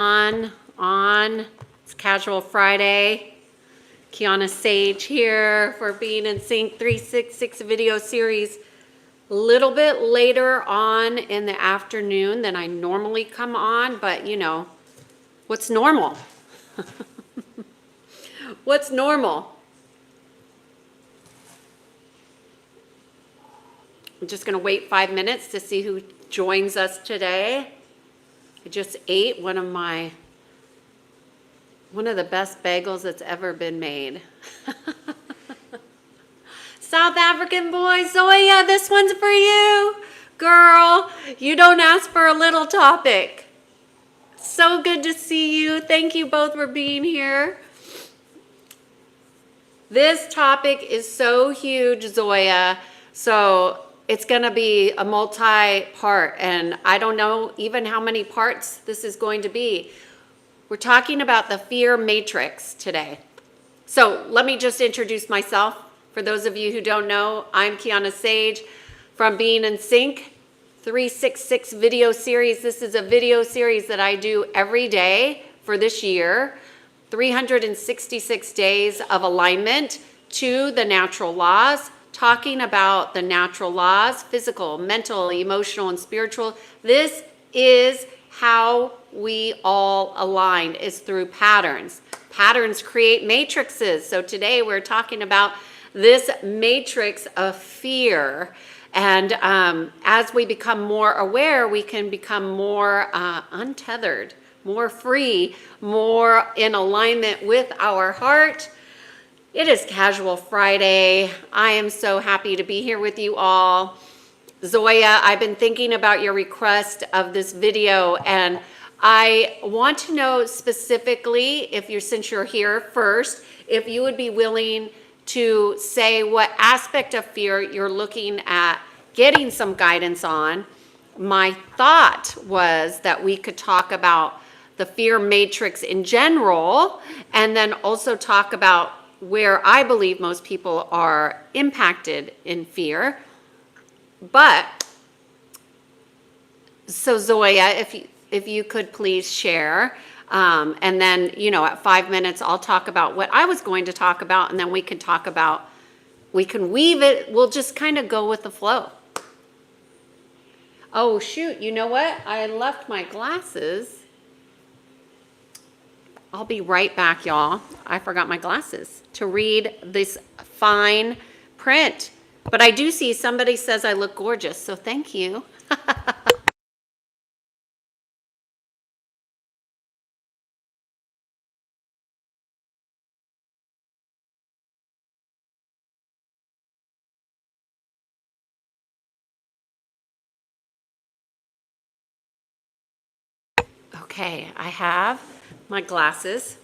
on. It's Casual Friday. Kiana Sage here for Being in Sync 366 video series. A little bit later on in the afternoon than I normally come on, but you know, what's normal? What's normal? I'm just gonna wait 5 minutes to see who joins us today. I just ate one of the best bagels that's ever been made. South African boy, Zoya, this one's for you. Girl, you don't ask for a little topic. So good to see you. Thank you both for being here. This topic is so huge, Zoya. So it's gonna be a multi-part, and I don't know even how many parts this is going to be. We're talking about the fear matrix today. So let me just introduce myself. For those of you who don't know, I'm Kiana Sage from Being in Sync 366 video series. This is a video series that I do every day for this year. 366 days of alignment to the natural laws, talking about the natural laws, physical, mental, emotional, and spiritual. This is how we all align, is through patterns. Patterns create matrices. So today we're talking about this matrix of fear. And as we become more aware, we can become more untethered, more free, more in alignment with our heart. It is Casual Friday. I am so happy to be here with you all. Zoya, I've been thinking about your request of this video, and I want to know specifically, since you're here first, if you would be willing to say what aspect of fear you're looking at getting some guidance on. My thought was that we could talk about the fear matrix in general, and then also talk about where I believe most people are impacted in fear. But, so Zoya, if you could please share, and then, you know, at 5 minutes, I'll talk about what I was going to talk about, and then we can talk about, we can weave it, we'll just kind of go with the flow. Oh shoot, you know what? I left my glasses. I'll be right back, y'all. I forgot my glasses to read this fine print. But I do see somebody says I look gorgeous, so thank you. Okay, I have my glasses.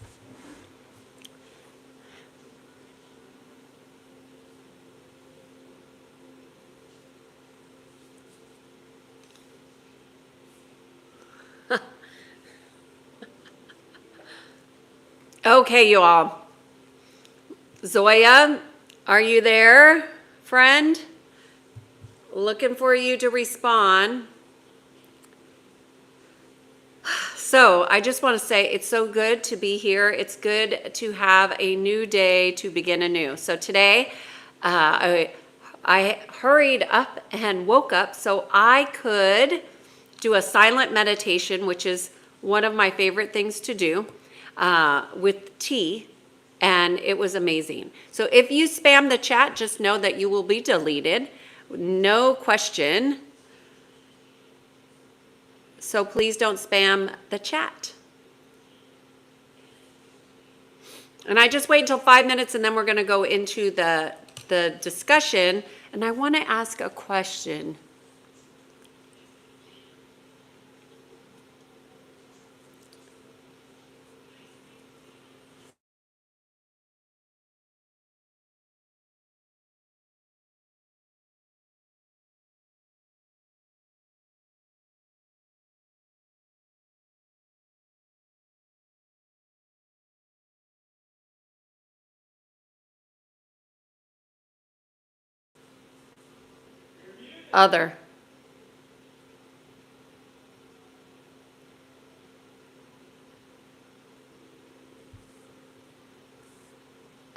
Okay, you all. Zoya, are you there, friend? Looking for you to respond. So I just want to say it's so good to be here. It's good to have a new day to begin anew. So today I hurried up and woke up so I could do a silent meditation, which is one of my favorite things to do, with tea, and it was amazing. So if you spam the chat, just know that you will be deleted. No question. So please don't spam the chat. And I just wait until 5 minutes, and then we're going to go into the discussion. And I want to ask a question. Other.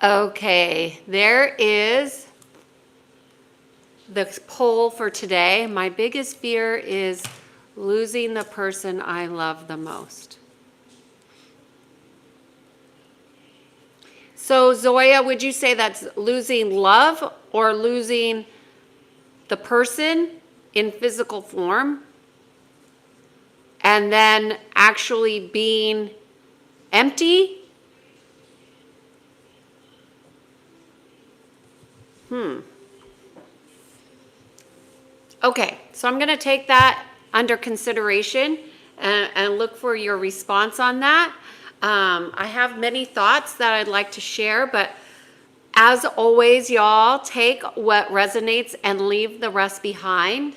Okay, there is the poll for today. My biggest fear is losing the person I love the most. So Zoya, would you say that's losing love or losing the person in physical form and then actually being empty? Okay, so I'm going to take that under consideration and look for your response on that. I have many thoughts that I'd like to share, but as always, y'all, take what resonates and leave the rest behind.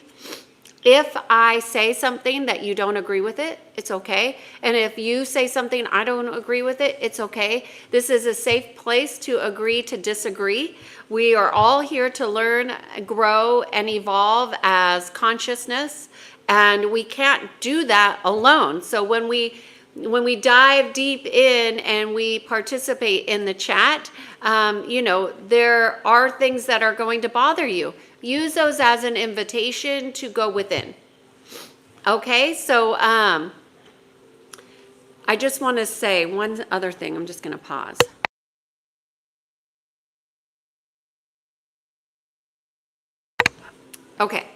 If I say something that you don't agree with it, it's okay. And if you say something I don't agree with it, it's okay. This is a safe place to agree to disagree. We are all here to learn, grow, and evolve as consciousness, and we can't do that alone. So when we dive deep in and we participate in the chat, there are things that are going to bother you. Use those as an invitation to go within. Okay, so I just want to say one other thing. I'm just going to pause. Okay,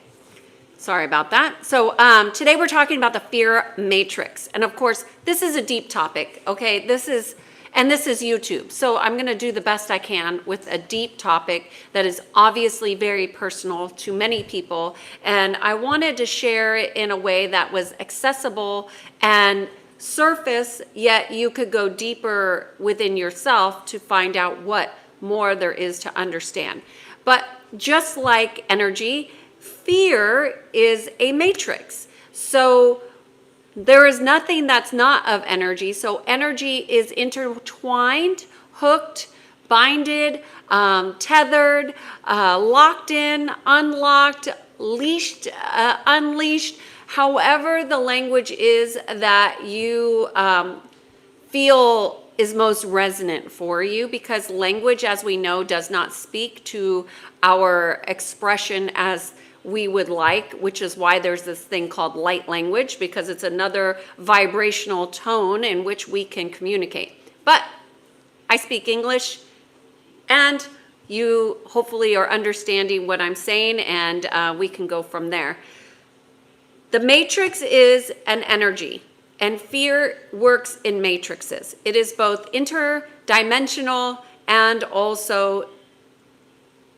sorry about that. So today we're talking about the fear matrix. And of course, this is a deep topic, okay? This is YouTube. So I'm going to do the best I can with a deep topic that is obviously very personal to many people. And I wanted to share it in a way that was accessible and surface, yet you could go deeper within yourself to find out what more there is to understand. But just like energy, fear is a matrix. So there is nothing that's not of energy. So energy is intertwined, hooked, binded, tethered, locked in, unlocked, leashed, unleashed, however the language is that you feel is most resonant for you, because language, as we know, does not speak to our expression as we would like, which is why there's this thing called light language, because it's another vibrational tone in which we can communicate. But I speak English, and you hopefully are understanding what I'm saying, and we can go from there. The matrix is an energy, and fear works in matrices. It is both interdimensional and also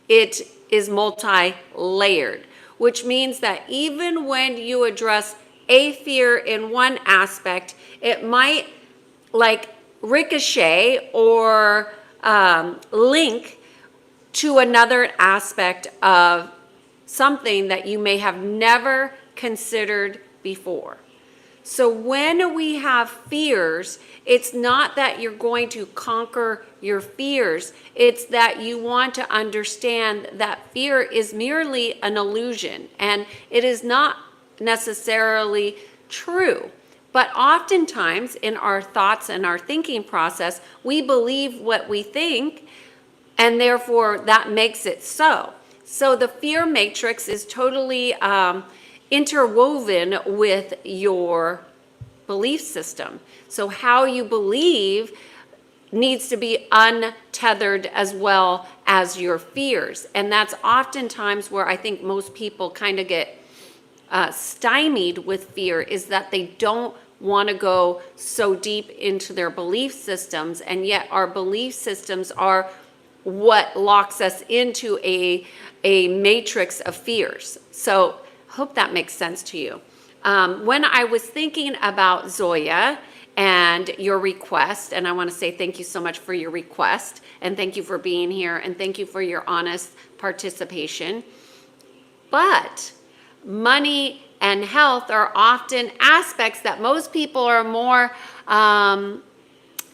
it is multi-layered, which means that even when you address a fear in one aspect, it might like ricochet or link to another aspect of something that you may have never considered before. So when we have fears, it's not that you're going to conquer your fears. It's that you want to understand that fear is merely an illusion, and it is not necessarily true. But oftentimes in our thoughts and our thinking process, we believe what we think, and therefore that makes it so. So the fear matrix is totally interwoven with your belief system. So how you believe needs to be untethered as well as your fears. And that's oftentimes where I think most people kind of get stymied with fear, is that they don't want to go so deep into their belief systems, and yet our belief systems are what locks us into a matrix of fears. So hope that makes sense to you. When I was thinking about Zoya and your request, and I want to say thank you so much for your request, and thank you for being here, and thank you for your honest participation. But money and health are often aspects that most people are more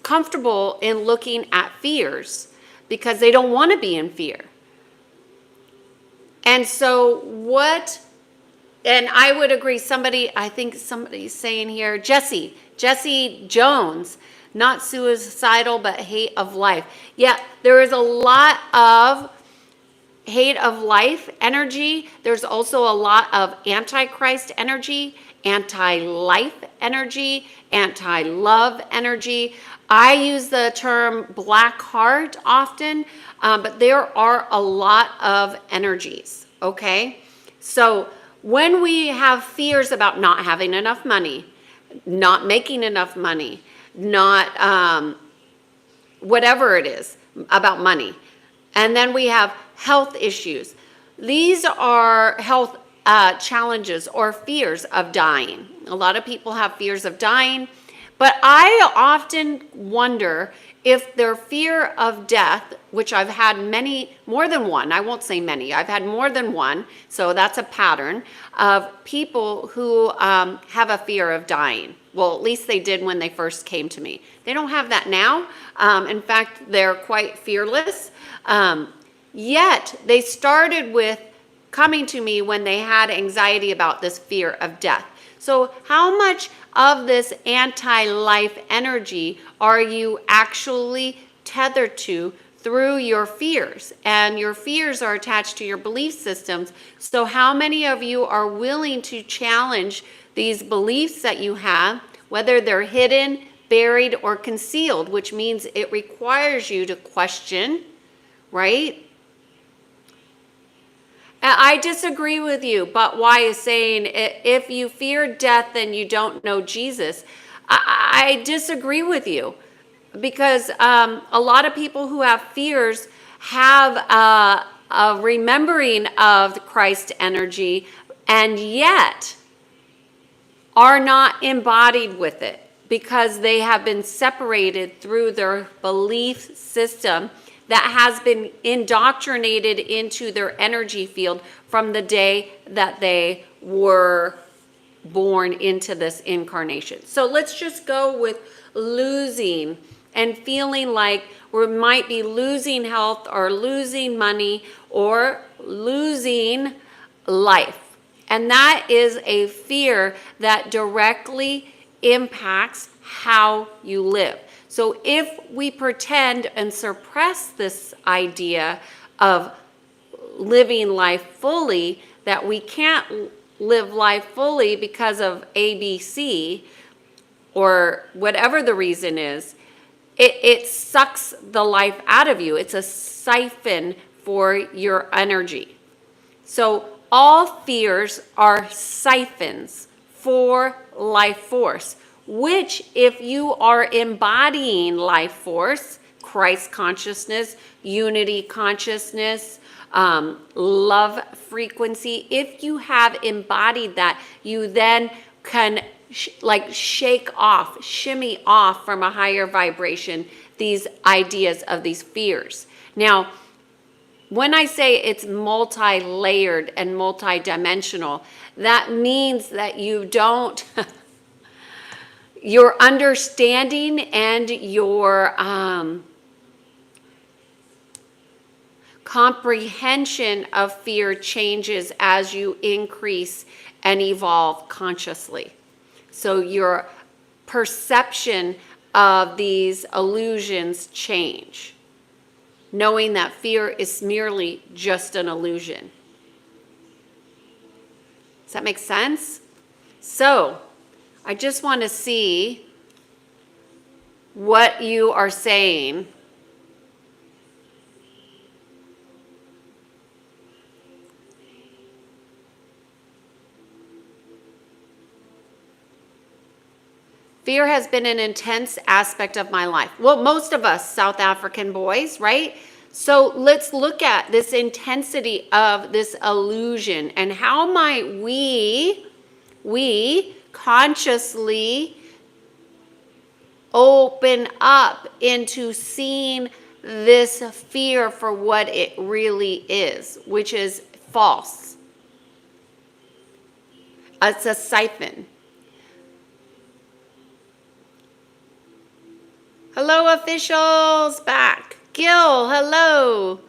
comfortable in looking at fears because they don't want to be in fear. And so what And I would agree. I think somebody's saying here, Jesse Jones, not suicidal, but hate of life. Yeah, there is a lot of hate of life energy. There's also a lot of antichrist energy, anti-life energy, anti-love energy. I use the term black heart often, but there are a lot of energies, okay? So when we have fears about not having enough money, not making enough money, not whatever it is about money, and then we have health issues. These are health challenges or fears of dying. A lot of people have fears of dying, but I often wonder if their fear of death, which I've had more than one, I won't say many, I've had more than one, so that's a pattern of people who have a fear of dying. Well, at least they did when they first came to me. They don't have that now. In fact, they're quite fearless. Yet they started with coming to me when they had anxiety about this fear of death. So how much of this anti-life energy are you actually tethered to through your fears? And your fears are attached to your belief systems. So how many of you are willing to challenge these beliefs that you have, whether they're hidden, buried, or concealed, which means it requires you to question, right? I disagree with you, but why is saying if you fear death, then you don't know Jesus. I disagree with you because a lot of people who have fears have a remembering of the Christ energy and yet are not embodied with it because they have been separated through their belief system that has been indoctrinated into their energy field from the day that they were born into this incarnation. So let's just go with losing and feeling like we might be losing health or losing money or losing life. And that is a fear that directly impacts how you live. So if we pretend and suppress this idea of living life fully, that we can't live life fully because of ABC or whatever the reason is, it sucks the life out of you. It's a siphon for your energy. So all fears are siphons for life force, which if you are embodying life force, Christ consciousness, unity consciousness, love frequency, if you have embodied that, you then can shake off, shimmy off from a higher vibration these ideas of these fears. Now, when I say it's multi-layered and multi-dimensional, that means that you don't your understanding and your comprehension of fear changes as you increase and evolve consciously. So your perception of these illusions change, knowing that fear is merely just an illusion. Does that make sense? So I just want to see what you are saying. Fear has been an intense aspect of my life. Well, most of us South African boys, right? So let's look at this intensity of this illusion and how might we consciously open up into seeing this fear for what it really is, which is false. It's a siphon. Hello, officials, back. Gil, hello.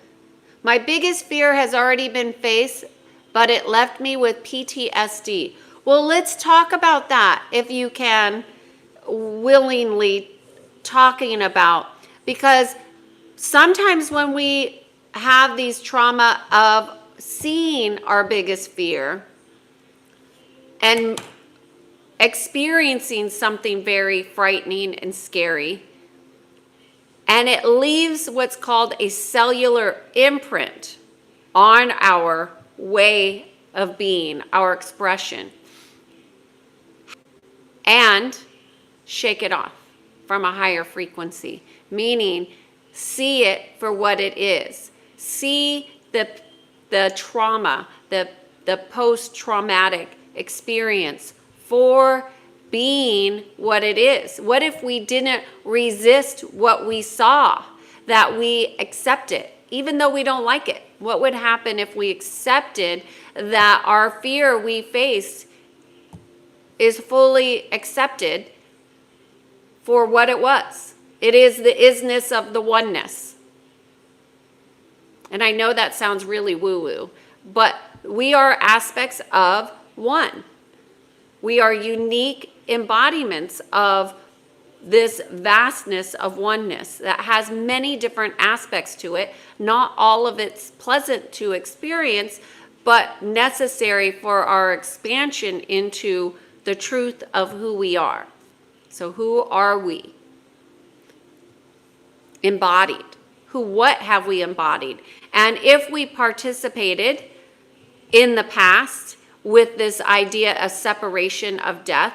My biggest fear has already been faced. but it left me with PTSD. Well, let's talk about that if you can, willingly talking about, because sometimes when we have these trauma of seeing our biggest fear and experiencing something very frightening and scary, and it leaves what's called a cellular imprint on our way of being, our expression, and shake it off from a higher frequency, meaning see it for what it is. See the trauma, the post-traumatic experience for being what it is. What if we didn't resist what we saw, that we accept it, even though we don't like it? What would happen if we accepted that our fear we face is fully accepted for what it was? It is the isness of the oneness. And I know that sounds really woo-woo, but we are aspects of one. We are unique embodiments of this vastness of oneness that has many different aspects to it. Not all of it's pleasant to experience, but necessary for our expansion into the truth of who we are. So who are we? Embodied. What have we embodied? And if we participated in the past with this idea of separation, of death,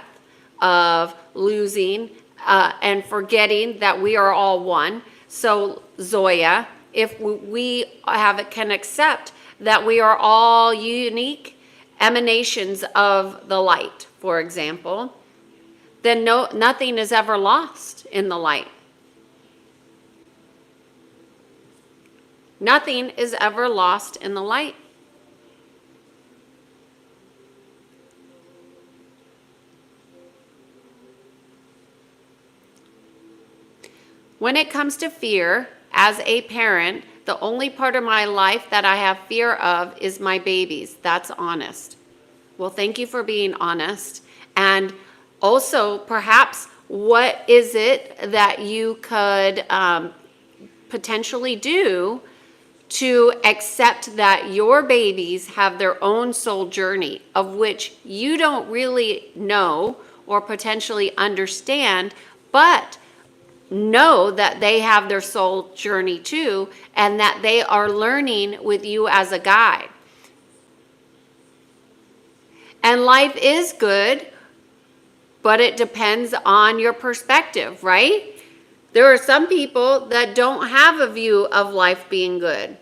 of losing, and forgetting that we are all one. So Zoya, if we can accept that we are all unique emanations of the light, for example, then nothing is ever lost in the light. Nothing is ever lost in the light. When it comes to fear, as a parent, the only part of my life that I have fear of is my babies. That's honest. Well, thank you for being honest. And also, perhaps, what is it that you could potentially do to accept that your babies have their own soul journey, of which you don't really know or potentially understand, but know that they have their soul journey too, and that they are learning with you as a guide. And life is good, but it depends on your perspective, right? There are some people that don't have a view of life being good.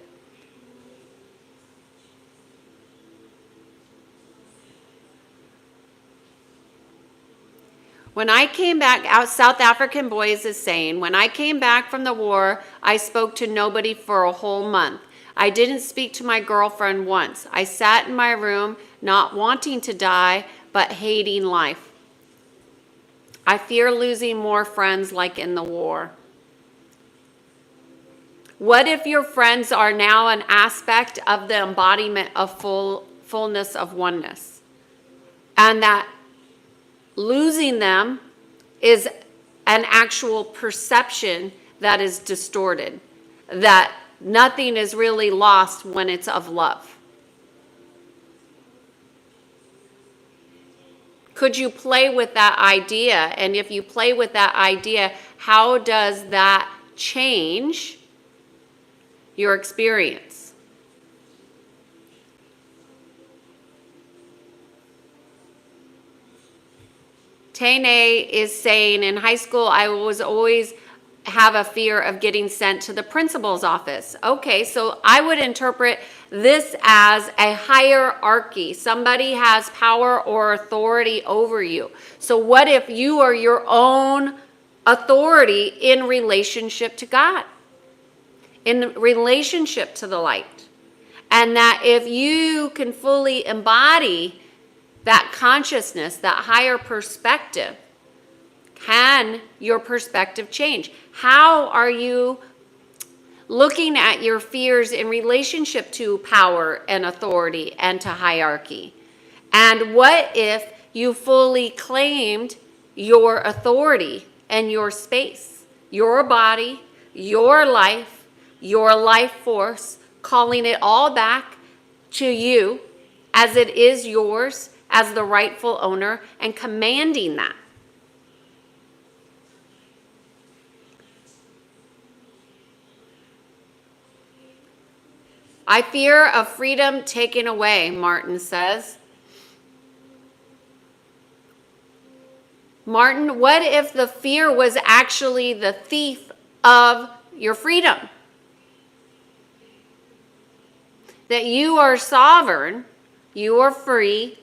When I came back, South African Boys is saying, when I came back from the war, I spoke to nobody for a whole month. I didn't speak to my girlfriend once. I sat in my room, not wanting to die, but hating life. I fear losing more friends like in the war. What if your friends are now an aspect of the embodiment of fullness of oneness? And that losing them is an actual perception that is distorted, that nothing is really lost when it's of love. Could you play with that idea? And if you play with that idea, how does that change your experience? Tane is saying, in high school, I was always have a fear of getting sent to the principal's office. Okay, so I would interpret this as a hierarchy. Somebody has power or authority over you. So what if you are your own authority in relationship to God, in relationship to the light? And that if you can fully embody that consciousness, that higher perspective, can your perspective change? How are you looking at your fears in relationship to power and authority and to hierarchy. And what if you fully claimed your authority and your space, your body, your life force, calling it all back to you as it is yours as the rightful owner and commanding that? I fear of freedom taken away, Martin says. Martin, what if the fear was actually the thief of your freedom? That you are sovereign, you are free,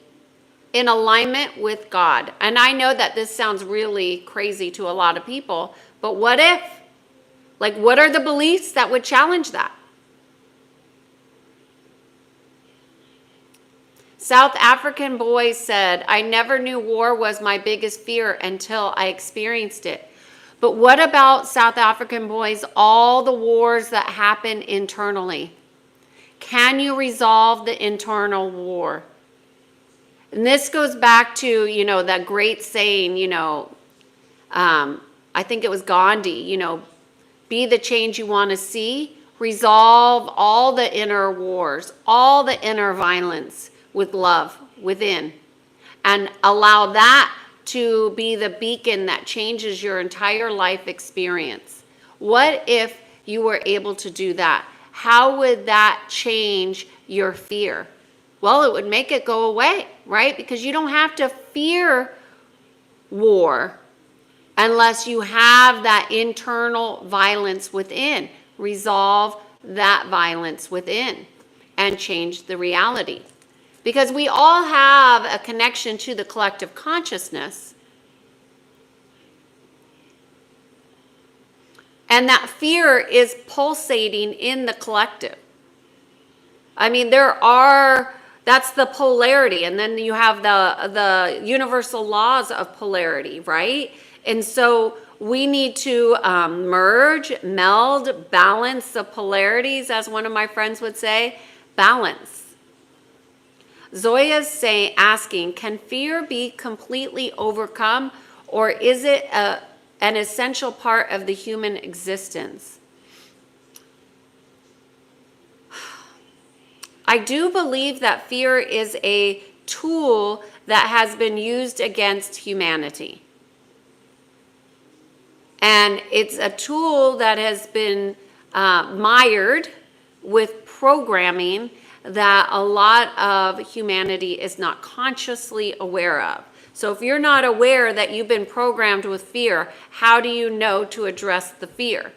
in alignment with God. And I know that this sounds really crazy to a lot of people, but what if? Like, what are the beliefs that would challenge that? South African boy said, I never knew war was my biggest fear until I experienced it. But what about South African boys, all the wars that happen internally? Can you resolve the internal war? And this goes back to, that great saying, I think it was Gandhi, be the change you want to see, resolve all the inner wars, all the inner violence with love within, and allow that to be the beacon that changes your entire life experience. What if you were able to do that? How would that change your fear? Well, it would make it go away, right? Because you don't have to fear war unless you have that internal violence within. Resolve that violence within and change the reality. Because we all have a connection to the collective consciousness. And that fear is pulsating in the collective. I mean, that's the polarity. And then you have the universal laws of polarity, right? And so we need to merge, meld, balance the polarities, as one of my friends would say, balance. Zoya's asking, can fear be completely overcome, or is it an essential part of the human existence? I do believe that fear is a tool that has been used against humanity. And it's a tool that has been mired with programming that a lot of humanity is not consciously aware of. So if you're not aware that you've been programmed with fear, how do you know to address the fear?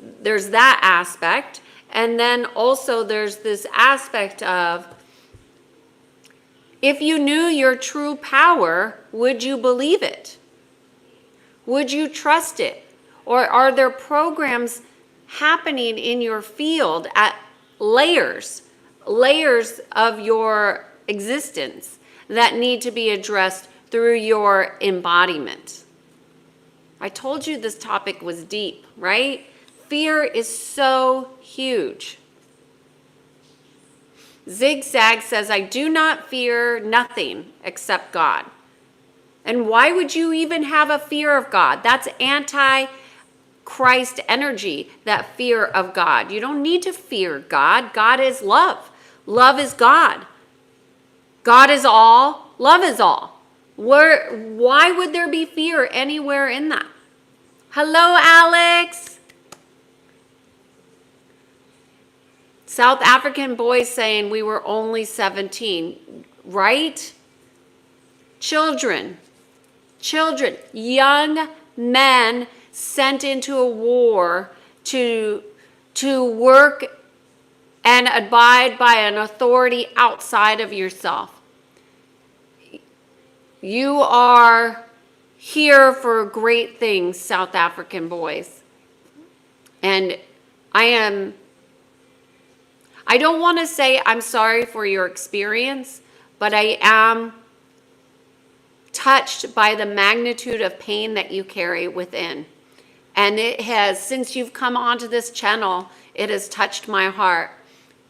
There's that aspect. And then also there's this aspect of, if you knew your true power, would you believe it? Would you trust it? Or are there programs happening in your field at layers of your existence that need to be addressed through your embodiment? I told you this topic was deep, right? Fear is so huge. Zigzag says, I do not fear nothing except God. And why would you even have a fear of God? That's anti-Christ energy, that fear of God. You don't need to fear God. God is love. Love is God. God is all. Love is all. Why would there be fear anywhere in that? Hello, Alex. South African boys saying we were only 17, right? Children, young men sent into a war to work and abide by an authority outside of yourself. You are here for great things, South African boys. And I don't want to say I'm sorry for your experience, but I am touched by the magnitude of pain that you carry within. And it has, since you've come onto this channel, It has touched my heart.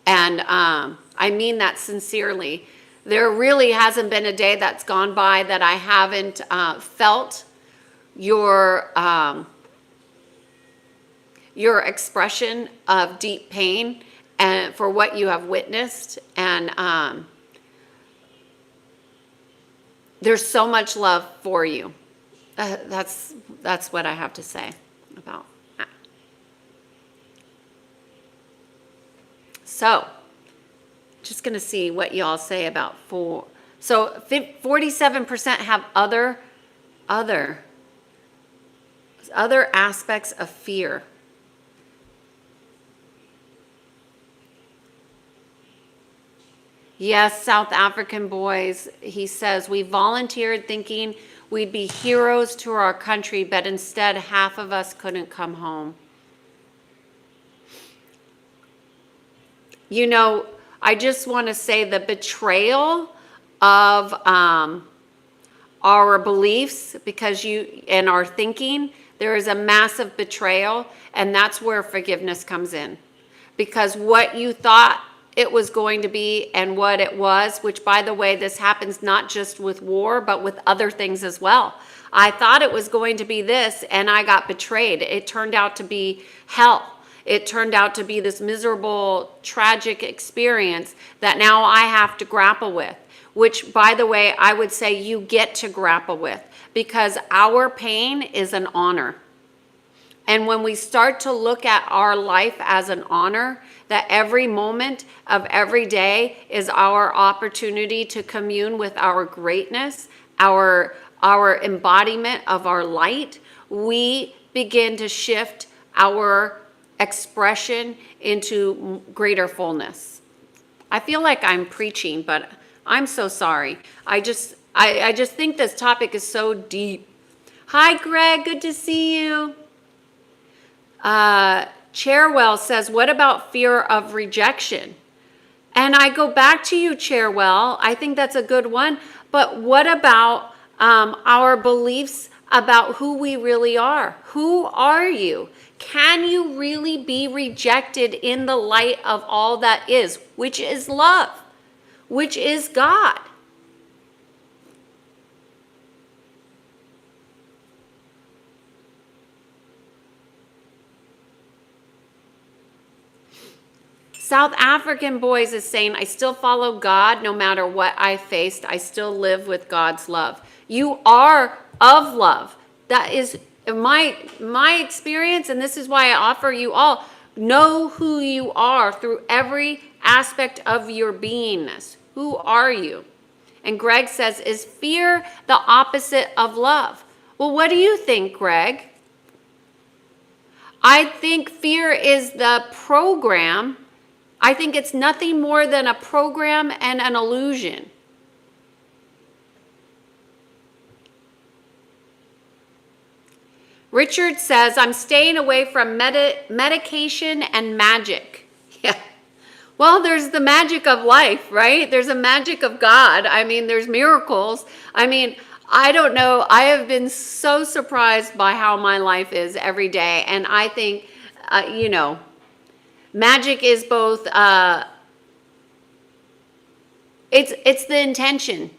And I mean that sincerely. There really hasn't been a day that's gone by that I haven't felt your expression of deep pain and for what you have witnessed. And there's so much love for you. That's what I have to say about that. So, just going to see what y'all say about So 47% have other aspects of fear. Yes, South African boys, he says, we volunteered thinking we'd be heroes to our country, but instead half of us couldn't come home. You know, I just want to say the betrayal of our beliefs and our thinking, there is a massive betrayal, and that's where forgiveness comes in. Because what you thought it was going to be and what it was, which by the way, this happens not just with war, but with other things as well. I thought it was going to be this and I got betrayed. It turned out to be hell. It turned out to be this miserable, tragic experience that now I have to grapple with, which by the way, I would say you get to grapple with because our pain is an honor. And when we start to look at our life as an honor, that every moment of every day is our opportunity to commune with our greatness, our embodiment of our light, we begin to shift our expression into greater fullness. I feel like I'm preaching, but I'm so sorry. I just think this topic is so deep. Hi, Greg, good to see you. Chairwell says, what about fear of rejection? And I go back to you, Chairwell. I think that's a good one. But what about our beliefs about who we really are? Who are you? Can you really be rejected in the light of all that is, which is love, which is God? South African boys is saying, I still follow God no matter what I faced. I still live with God's love. You are of love. That is my experience, and this is why I offer you all, know who you are through every aspect of your beingness. Who are you? And Greg says, is fear the opposite of love? Well, what do you think, Greg? I think fear is the program. I think it's nothing more than a program and an illusion. Richard says, I'm staying away from medication and magic. Yeah. Well, there's the magic of life, right? There's a magic of God. I mean, there's miracles. I mean, I don't know. I have been so surprised by how my life is every day. And I think, magic is both, it's the intention.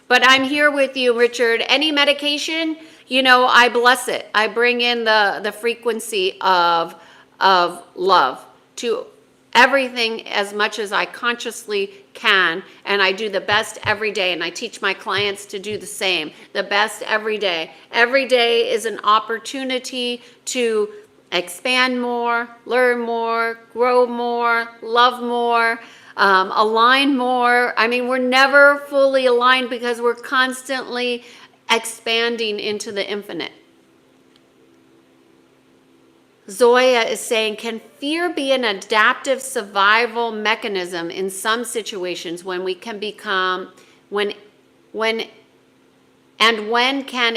But I'm here with you, Richard. Any medication, I bless it. I bring in the frequency of love to everything as much as I consciously can. And I do the best every day. And I teach my clients to do the same, the best every day. Every day is an opportunity to expand more, learn more, grow more, love more, align more. I mean, we're never fully aligned because we're constantly expanding into the infinite. Zoya is saying, can fear be an adaptive survival mechanism in some situations when we can become, when can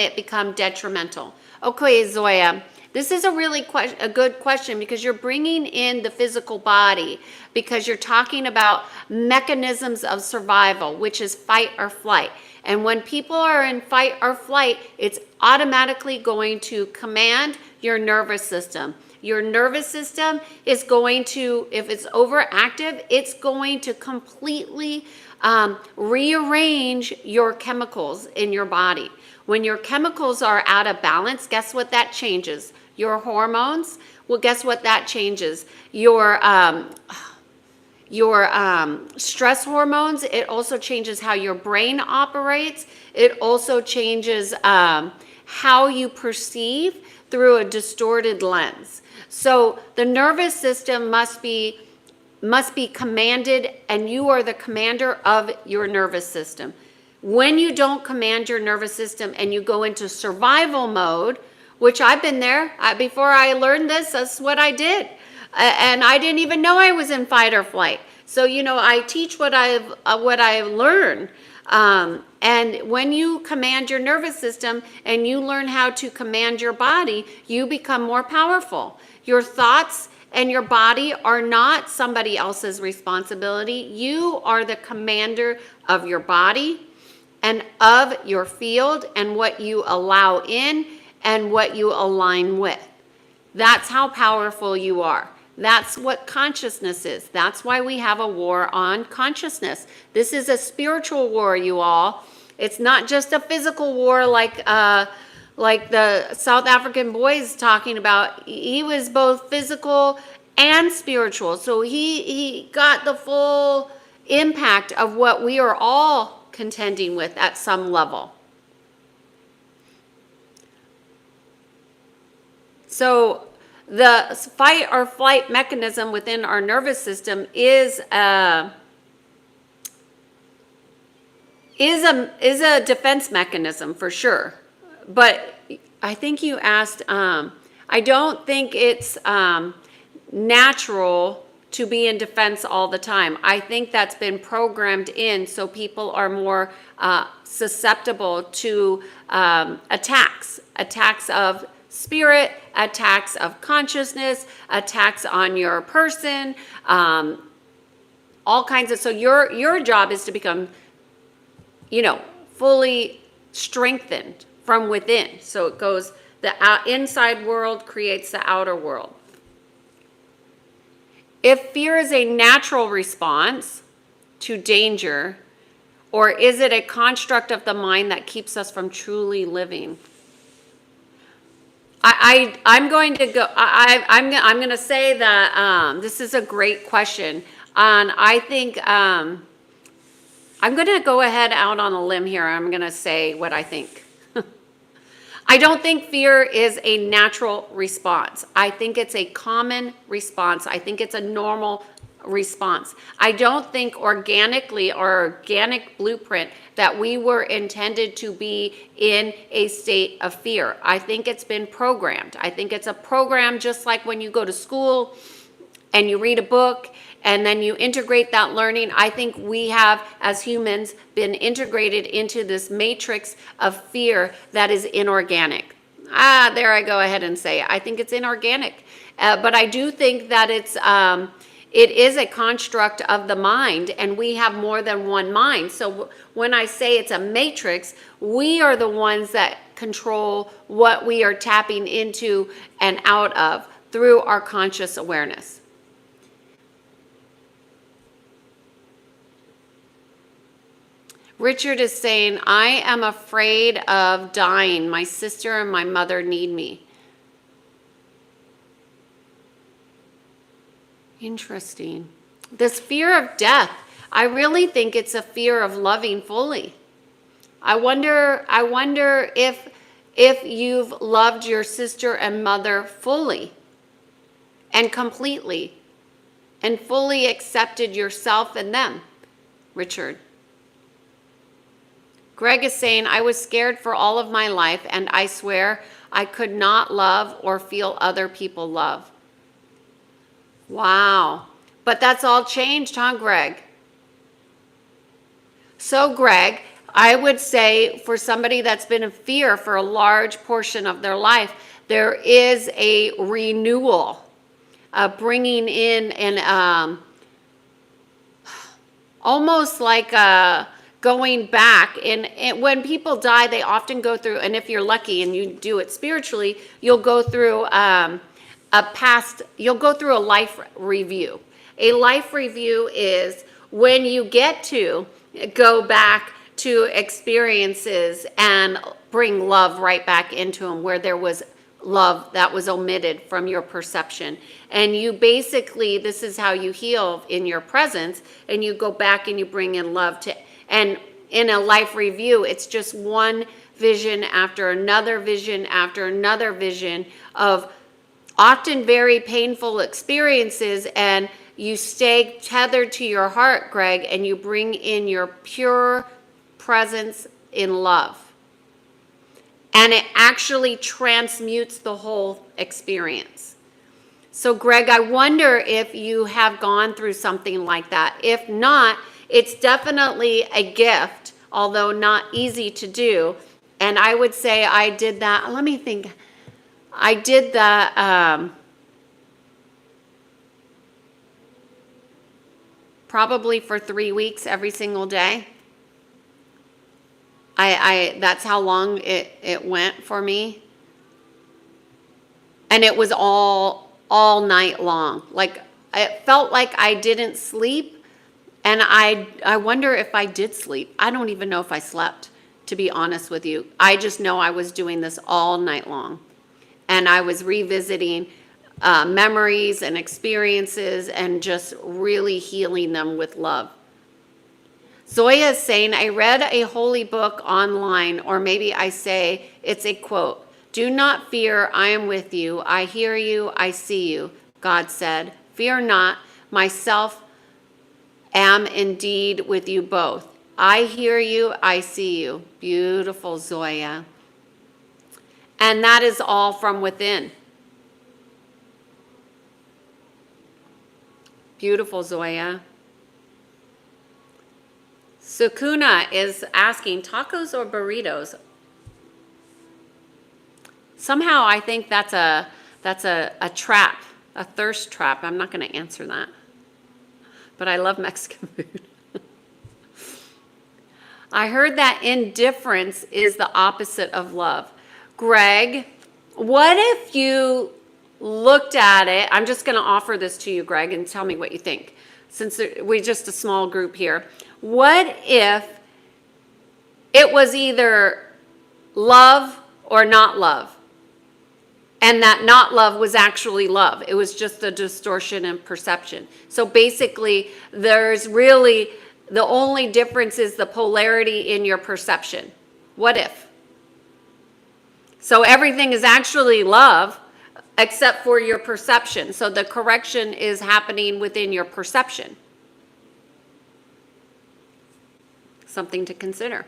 it become detrimental? Okay, Zoya. This is a really a good question because you're bringing in the physical body because you're talking about mechanisms of survival, which is fight or flight. And when people are in fight or flight, it's automatically going to command your nervous system. your nervous system is going to, if it's overactive, it's going to completely rearrange your chemicals in your body. When your chemicals are out of balance, guess what that changes? Your hormones. Well, guess what that changes? Your stress hormones. It also changes how your brain operates. It also changes how you perceive through a distorted lens. So the nervous system must be commanded, and you are the commander of your nervous system. When you don't command your nervous system and you go into survival mode, which I've been there, before I learned this, that's what I did. And I didn't even know I was in fight or flight. So, I teach what I've learned. And when you command your nervous system and you learn how to command your body, you become more powerful. Your thoughts and your body are not somebody else's responsibility. You are the commander of your body and of your field and what you allow in and what you align with. That's how powerful you are. That's what consciousness is. That's why we have a war on consciousness. This is a spiritual war, you all. It's not just a physical war like the South African boy is talking about. He was both physical and spiritual. So he got the full impact of what we are all contending with at some level. So the fight or flight mechanism within our nervous system is a defense mechanism for sure. But I think you asked, I don't think it's natural to be in defense all the time. I think that's been programmed in so people are more susceptible to attacks of spirit, attacks of consciousness, attacks on your person, all kinds of. So your job is to become, fully strengthened from within. So it goes, the inside world creates the outer world. If fear is a natural response to danger, or is it a construct of the mind that keeps us from truly living? I'm going to go. I'm going to say that this is a great question, and I think I'm going to go ahead out on a limb here. I'm going to say what I think. I don't think fear is a natural response. I think it's a common response. I think it's a normal response. I don't think organically or organic blueprint that we were intended to be in a state of fear. I think it's been programmed. I think it's a program just like when you go to school and you read a book and then you integrate that learning. I think we have, as humans, been integrated into this matrix of fear that is inorganic. There I go ahead and say it. I think it's inorganic. But I do think that it is a construct of the mind, and we have more than one mind. So when I say it's a matrix, we are the ones that control what we are tapping into and out of through our conscious awareness. Richard is saying, I am afraid of dying. My sister and my mother need me. Interesting. This fear of death, I really think it's a fear of loving fully. I wonder if you've loved your sister and mother fully and completely and fully accepted yourself and them, Richard. Greg is saying, I was scared for all of my life, and I swear I could not love or feel other people love. Wow. But that's all changed, huh, Greg? So, Greg, I would say for somebody that's been in fear for a large portion of their life, there is a renewal, bringing in an almost like going back. And when people die, they often go through, and if you're lucky and you do it spiritually, you'll go through you'll go through a life review. A life review is when you get to go back to experiences and bring love right back into them where there was love that was omitted from your perception. And you basically, this is how you heal in your presence, and you go back and you bring in love to, and in a life review, it's just one vision after another vision after another vision of often very painful experiences, and you stay tethered to your heart, Greg, and you bring in your pure presence in love. And it actually transmutes the whole experience. So, Greg, I wonder if you have gone through something like that. If not, it's definitely a gift, although not easy to do. And I would say I did that. Let me think. I did that probably for 3 weeks every single day. That's how long it went for me. And it was all night long. Like, it felt like I didn't sleep. And I wonder if I did sleep. I don't even know if I slept, to be honest with you. I just know I was doing this all night long. And I was revisiting memories and experiences and just really healing them with love. Zoya is saying, I read a holy book online, or maybe I say it's a quote. Do not fear, I am with you. I hear you, I see you. God said, fear not, myself am indeed with you both. I hear you, I see you. Beautiful, Zoya. And that is all from within. Beautiful, Zoya. Sukuna is asking, tacos or burritos? Somehow I think that's a trap, a thirst trap. I'm not going to answer that. But I love Mexican food. I heard that indifference is the opposite of love. Greg, what if you looked at it? I'm just going to offer this to you, Greg, and tell me what you think. Since we're just a small group here. What if it was either love or not love? And that not love was actually love. It was just a distortion in perception. So basically, there's really, the only difference is the polarity in your perception. What if? So everything is actually love, except for your perception. So the correction is happening within your perception. Something to consider.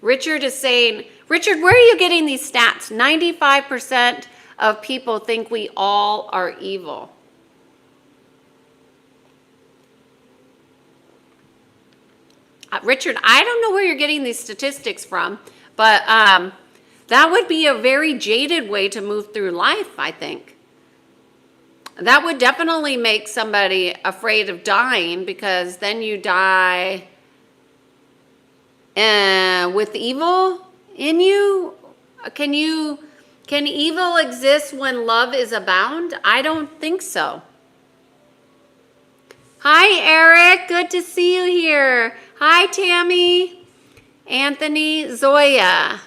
Richard is saying, Richard, where are you getting these stats? 95% of people think we all are evil. Richard, I don't know where you're getting these statistics from, but that would be a very jaded way to move through life, I think. That would definitely make somebody afraid of dying, because then you die with evil in you. Can evil exist when love is abound? I don't think so. Hi, Eric. Good to see you here. Hi, Tammy, Anthony, Zoya.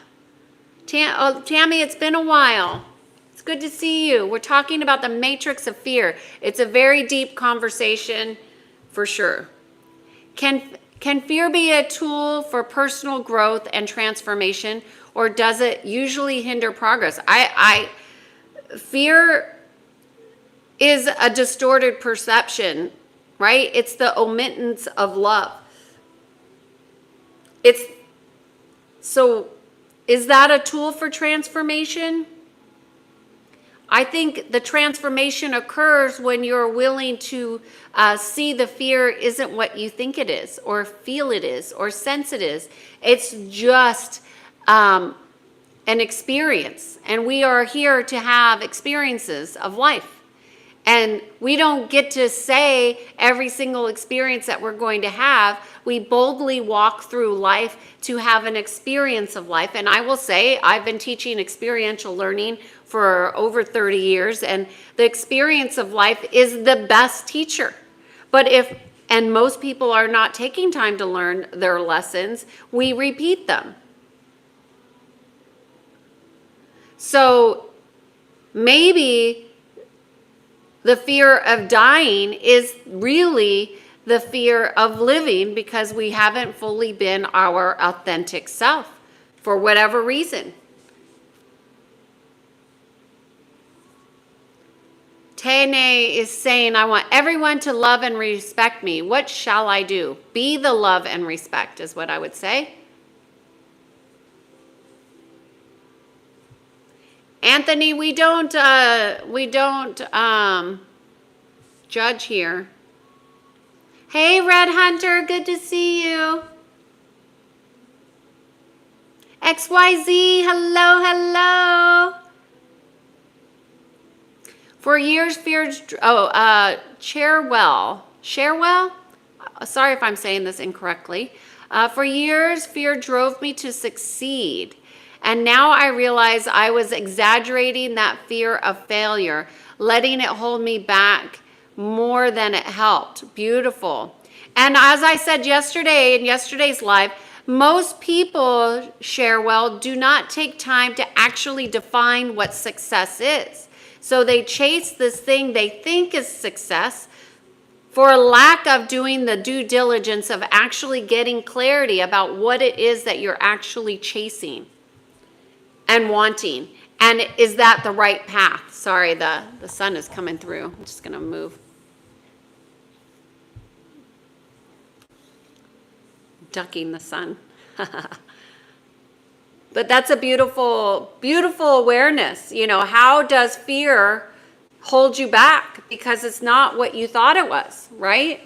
Tammy, it's been a while. It's good to see you. We're talking about the matrix of fear. It's a very deep conversation for sure. Can fear be a tool for personal growth and transformation, or does it usually hinder progress? Fear is a distorted perception, right? It's the omittance of love. So is that a tool for transformation? I think the transformation occurs when you're willing to see the fear isn't what you think it is, or feel it is, or sense it is. It's just an experience. And we are here to have experiences of life. And we don't get to say every single experience that we're going to have. We boldly walk through life to have an experience of life. And I will say, I've been teaching experiential learning for over 30 years, and the experience of life is the best teacher. And most people are not taking time to learn their lessons, we repeat them. So maybe the fear of dying is really the fear of living because we haven't fully been our authentic self for whatever reason. Tene is saying, I want everyone to love and respect me. What shall I do? Be the love and respect is what I would say. Anthony, we don't judge here. Hey, Red Hunter, good to see you. XYZ, hello, hello. For years, feared, Cherwell, sorry if I'm saying this incorrectly. For years, fear drove me to succeed. And now I realize I was exaggerating that fear of failure, letting it hold me back more than it helped. Beautiful. And as I said yesterday in yesterday's live, most people, Cherwell, do not take time to actually define what success is. So they chase this thing they think is success for a lack of doing the due diligence of actually getting clarity about what it is that you're actually chasing and wanting. And is that the right path? Sorry, the sun is coming through. I'm just going to move. Ducking the sun. But that's a beautiful, beautiful awareness. You know, how does fear hold you back? Because it's not what you thought it was, right?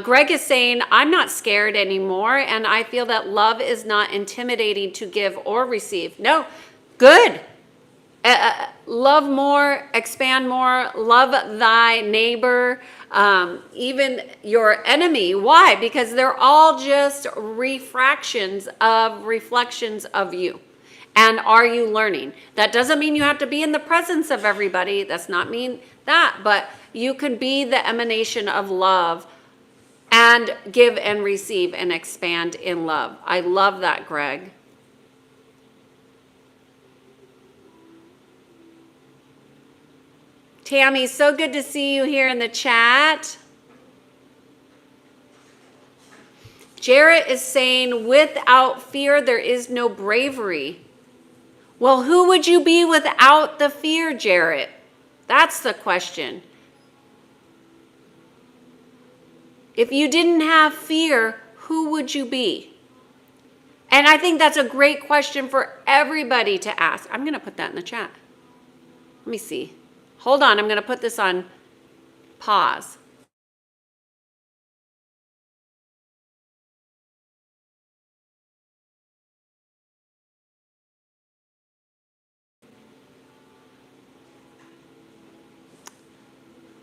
Greg is saying, I'm not scared anymore, and I feel that love is not intimidating to give or receive. No, good. Love more, expand more, love thy neighbor, even your enemy. Why? Because they're all just reflections of you. And are you learning? That doesn't mean you have to be in the presence of everybody. That's not mean that, but you can be the emanation of love and give and receive and expand in love. I love that, Greg. Tammy, so good to see you here in the chat. Jarrett is saying, without fear, there is no bravery. Well, who would you be without the fear, Jarrett? That's the question. If you didn't have fear, who would you be? And I think that's a great question for everybody to ask. I'm going to put that in the chat. Let me see. Hold on, I'm going to put this on pause.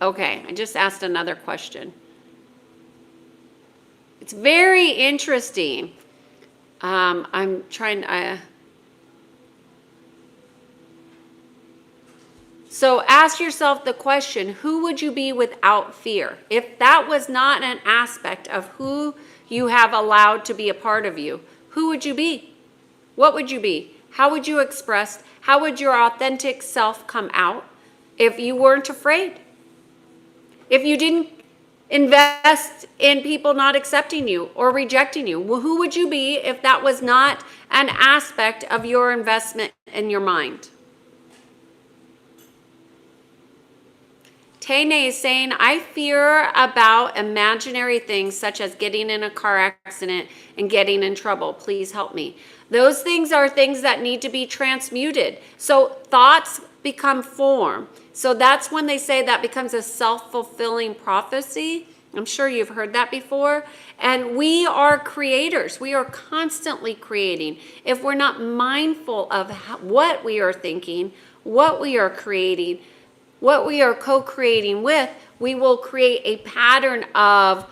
Okay, I just asked another question. It's very interesting. I'm trying, so ask yourself the question, who would you be without fear? If that was not an aspect of who you have allowed to be a part of you, who would you be? What would you be? How would you express? How would your authentic self come out if you weren't afraid? If you didn't invest in people not accepting you or rejecting you, well, who would you be if that was not an aspect of your investment in your mind? Tene is saying, I fear about imaginary things such as getting in a car accident and getting in trouble. Please help me. Those things are things that need to be transmuted. So thoughts become form. So that's when they say that becomes a self-fulfilling prophecy. I'm sure you've heard that before. And we are creators. We are constantly creating. If we're not mindful of what we are thinking, what we are creating, what we are co-creating with, we will create a pattern of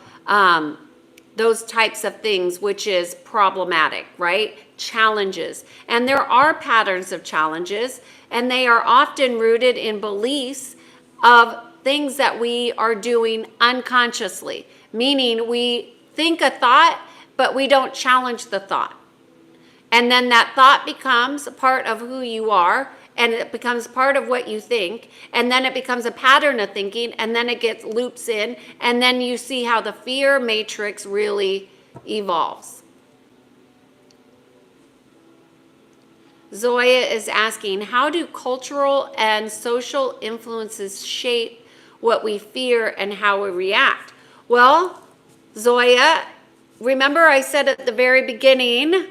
those types of things, which is problematic, right? Challenges. And there are patterns of challenges, and they are often rooted in beliefs of things that we are doing unconsciously, meaning we think a thought, but we don't challenge the thought. And then that thought becomes a part of who you are, and it becomes part of what you think, and then it becomes a pattern of thinking, and then it gets loops in, and then you see how the fear matrix really evolves. Zoya is asking, how do cultural and social influences shape what we fear and how we react? Well, Zoya, remember I said at the very beginning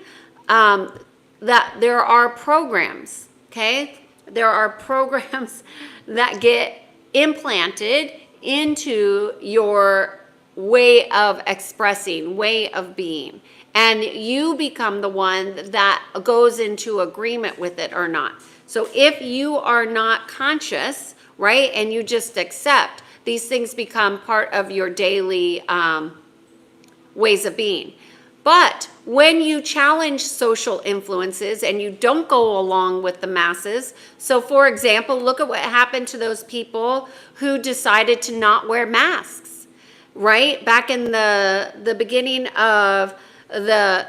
that there are programs, okay? There are programs that get implanted into your way of expressing, way of being. And you become the one that goes into agreement with it or not. So if you are not conscious, right, and you just accept, these things become part of your daily ways of being. But when you challenge social influences and you don't go along with the masses, so for example, look at what happened to those people who decided to not wear masks, right? Back in the beginning of the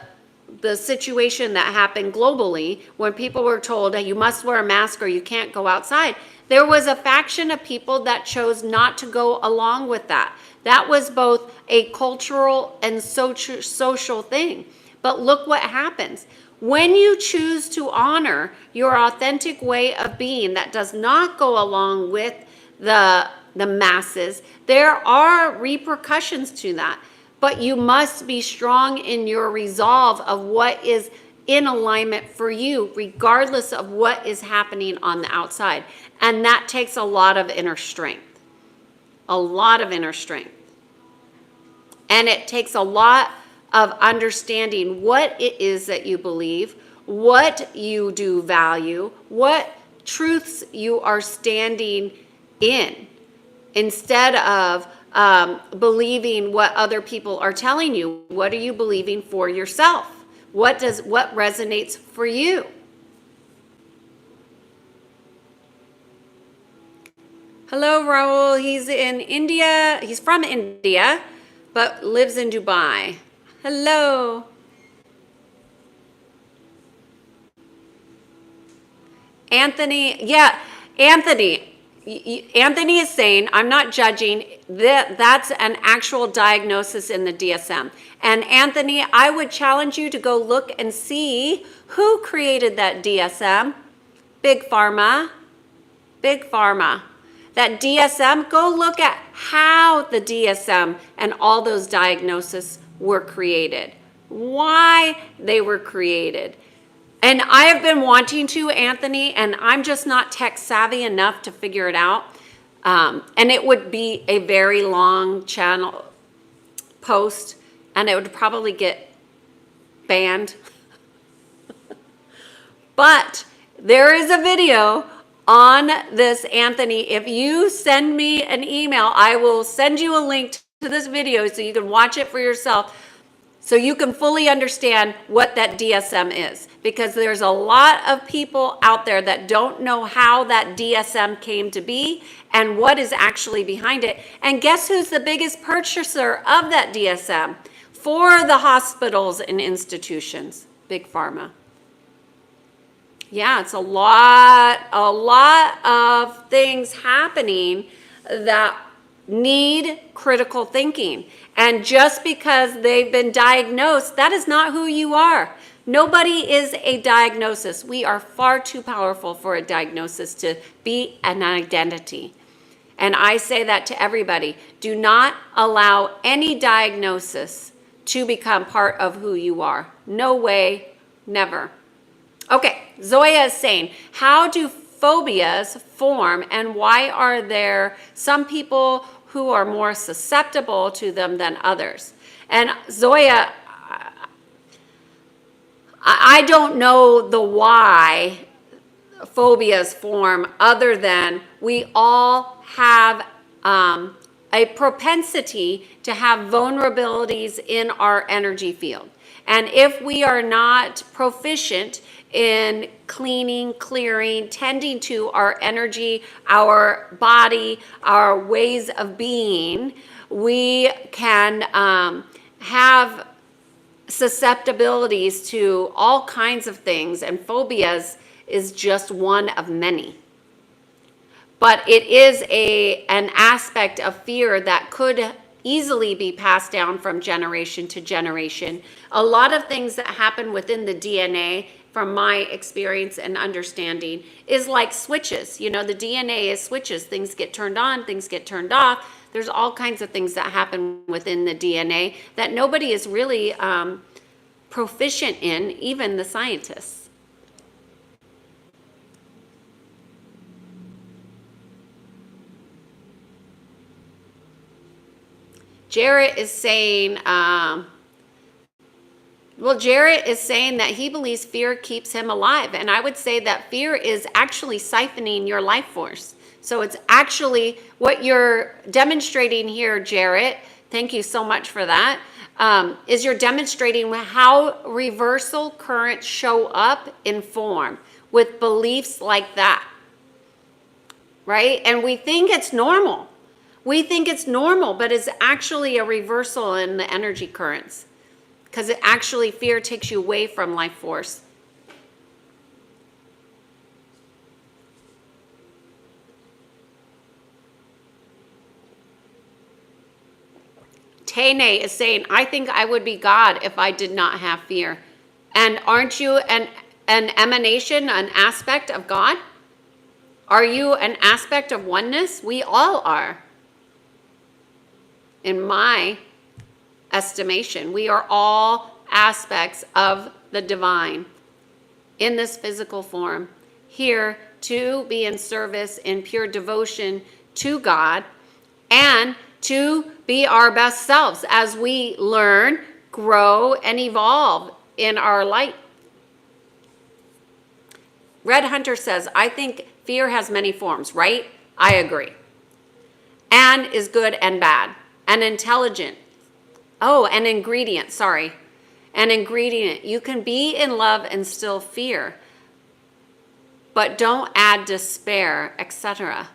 situation that happened globally, when people were told that you must wear a mask or you can't go outside, there was a faction of people that chose not to go along with that. That was both a cultural and social thing. But look what happens. When you choose to honor your authentic way of being that does not go along with the masses, there are repercussions to that. But you must be strong in your resolve of what is in alignment for you, regardless of what is happening on the outside. And that takes a lot of inner strength. A lot of inner strength. And it takes a lot of understanding what it is that you believe, what you do value, what truths you are standing in, instead of believing what other people are telling you. What are you believing for yourself? What resonates for you? Hello, Raul. He's in India. He's from India, but lives in Dubai. Hello. Anthony, yeah, Anthony is saying, I'm not judging, that's an actual diagnosis in the DSM. And Anthony, I would challenge you to go look and see who created that DSM. Big Pharma. Big Pharma. That DSM, go look at how the DSM and all those diagnoses were created. Why they were created. And I have been wanting to, Anthony, and I'm just not tech savvy enough to figure it out. And it would be a very long channel post, and it would probably get banned. But there is a video on this, Anthony. If you send me an email, I will send you a link to this video so you can watch it for yourself, so you can fully understand what that DSM is. Because there's a lot of people out there that don't know how that DSM came to be and what is actually behind it. And guess who's the biggest purchaser of that DSM for the hospitals and institutions? Big Pharma. Yeah, it's a lot of things happening that need critical thinking. And just because they've been diagnosed, that is not who you are. Nobody is a diagnosis. We are far too powerful for a diagnosis to be an identity. And I say that to everybody. Do not allow any diagnosis to become part of who you are. No way, never. Okay, Zoya is saying, how do phobias form, and why are there some people who are more susceptible to them than others. And Zoya, I don't know the why phobias form other than we all have a propensity to have vulnerabilities in our energy field. And if we are not proficient in cleaning, clearing, tending to our energy, our body, our ways of being, we can have susceptibilities to all kinds of things, and phobias is just one of many. But it is an aspect of fear that could easily be passed down from generation to generation. A lot of things that happen within the DNA, from my experience and understanding, is like switches. You know, the DNA is switches. Things get turned on, things get turned off. There's all kinds of things that happen within the DNA that nobody is really proficient in, even the scientists. Jarrett is saying, Jarrett is saying that he believes fear keeps him alive. And I would say that fear is actually siphoning your life force. So it's actually what you're demonstrating here, Jarrett. Thank you so much for that. Is you're demonstrating how reversal currents show up in form with beliefs like that, right? And we think it's normal. We think it's normal, but it's actually a reversal in the energy currents, because it actually, fear takes you away from life force. Tane is saying, I think I would be God if I did not have fear. And aren't you an emanation, an aspect of God? Are you an aspect of oneness? We all are. In my estimation, we are all aspects of the divine in this physical form, here to be in service in pure devotion to God and to be our best selves as we learn, grow, and evolve in our light. Red Hunter says, I think fear has many forms, right? I agree. And is good and bad. And intelligent. Oh, an ingredient, sorry. An ingredient. You can be in love and still fear, but don't add despair, etc.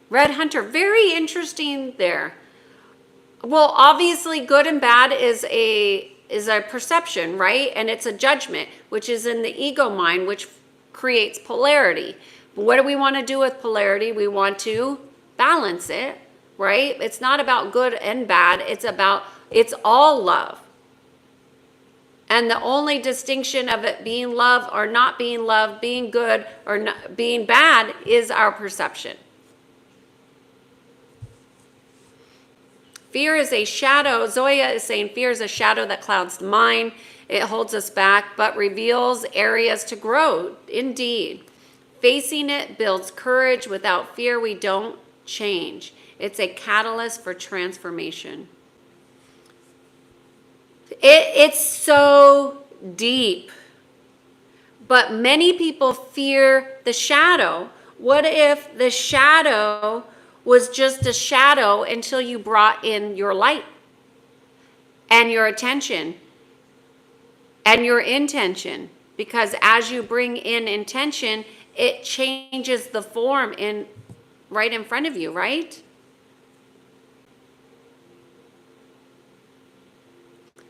Red Hunter, very interesting there. Well, obviously good and bad is a perception, right? And it's a judgment, which is in the ego mind, which creates polarity. What do we want to do with polarity? We want to balance it, right? It's not about good and bad. It's all love. And the only distinction of it being love or not being love, being good or not being bad, is our perception. Fear is a shadow. Zoya is saying fear is a shadow that clouds the mind. It holds us back, but reveals areas to grow. Indeed. Facing it builds courage. Without fear, we don't change. It's a catalyst for transformation. It's so deep. But many people fear the shadow. What if the shadow was just a shadow until you brought in your light and your attention and your intention? Because as you bring in intention, it changes the form right in front of you, right?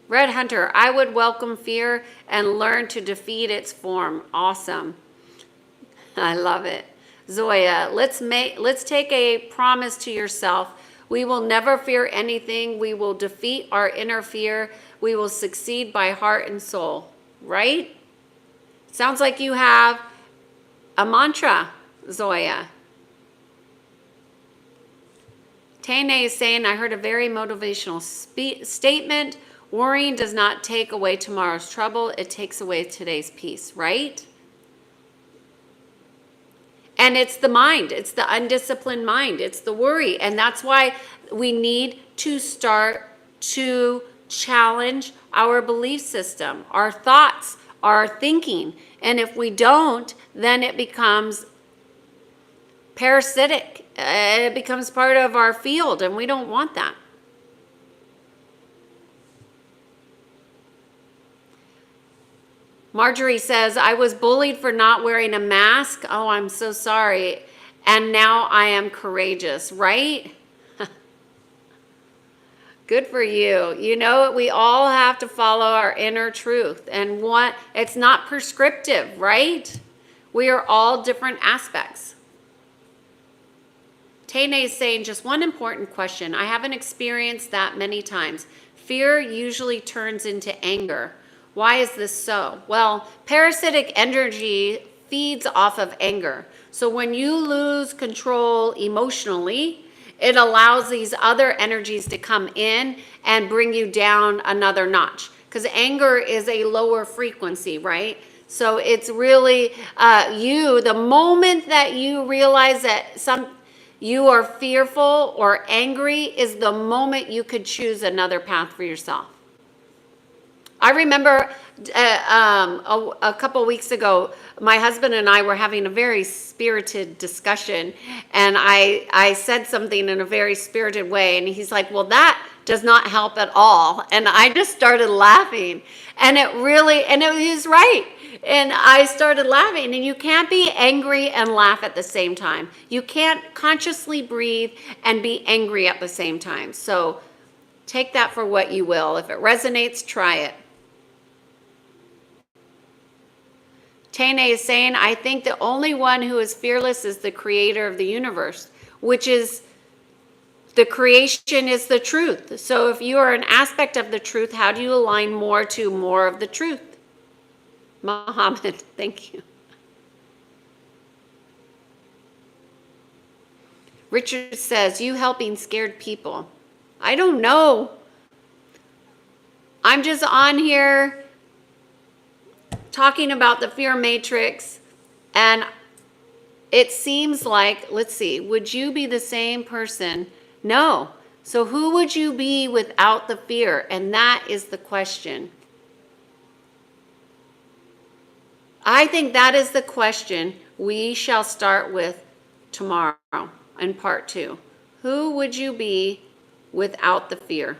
Red Hunter, I would welcome fear and learn to defeat its form. Awesome. I love it. Zoya, let's take a promise to yourself. We will never fear anything. We will defeat our inner fear. We will succeed by heart and soul. Right? Sounds like you have a mantra, Zoya. Tane is saying, I heard a very motivational statement. Worrying does not take away tomorrow's trouble. It takes away today's peace, right? And it's the mind. It's the undisciplined mind. It's the worry. And that's why we need to start to challenge our belief system, our thoughts, our thinking. And if we don't, then it becomes parasitic. It becomes part of our field, and we don't want that. Marjorie says, I was bullied for not wearing a mask. Oh, I'm so sorry. And now I am courageous, right? Good for you. You know, we all have to follow our inner truth. And it's not prescriptive, right? We are all different aspects. Tane is saying, just one important question. I haven't experienced that many times. Fear usually turns into anger. Why is this so? Well, parasitic energy feeds off of anger. So when you lose control emotionally, it allows these other energies to come in and bring you down another notch. Because anger is a lower frequency, right? So it's really the moment that you realize that you are fearful or angry is the moment you could choose another path for yourself. I remember a couple weeks ago, my husband and I were having a very spirited discussion, and I said something in a very spirited way, and he's like, well, that does not help at all. And I just started laughing, and he was right. And I started laughing, and you can't be angry and laugh at the same time. You can't consciously breathe and be angry at the same time. So take that for what you will. If it resonates, try it. Tane is saying, I think the only one who is fearless is the creator of the universe, which is the creation is the truth. So if you are an aspect of the truth, how do you align more to more of the truth? Muhammad, thank you. Richard says, you helping scared people. I don't know. I'm just on here talking about the fear matrix, and it seems like, let's see, would you be the same person? No. So who would you be without the fear? And that is the question. I think that is the question we shall start with tomorrow in part 2. Who would you be without the fear?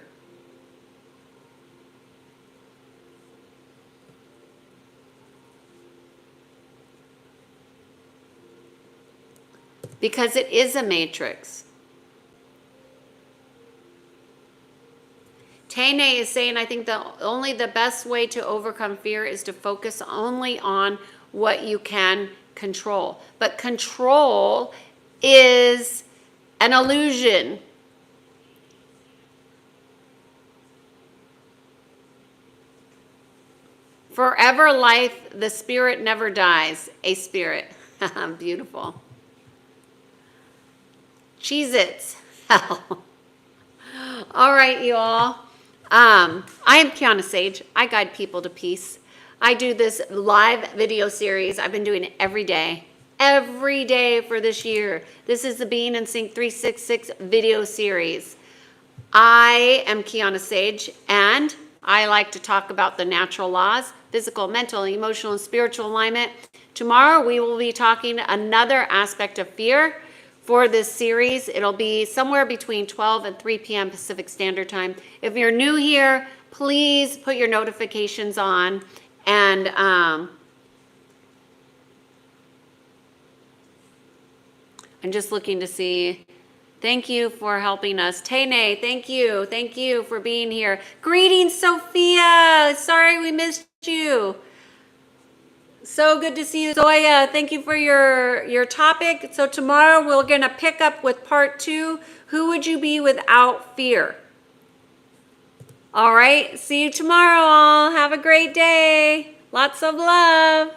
Because it is a matrix. Tane is saying, I think the best way to overcome fear is to focus only on what you can control. But control is an illusion. Forever life, the spirit never dies. A spirit. Beautiful. Cheez-Its. All right, you all. I am Kiana Sage. I guide people to peace. I do this live video series. I've been doing it every day for this year. This is the Being in Sync 366 video series. I am Kiana Sage, and I like to talk about the natural laws, physical, mental, emotional, and spiritual alignment. Tomorrow, we will be talking another aspect of fear. For this series, it'll be somewhere between 12 and 3 p.m. Pacific Standard Time. If you're new here, please put your notifications on. And I'm just looking to see. Thank you for helping us. Tane, thank you. Thank you for being here. Greetings, Sophia. Sorry we missed you. So good to see you, Zoya. Thank you for your topic. So tomorrow we're going to pick up with part 2. Who would you be without fear? All right. See you tomorrow, all. Have a great day. Lots of love.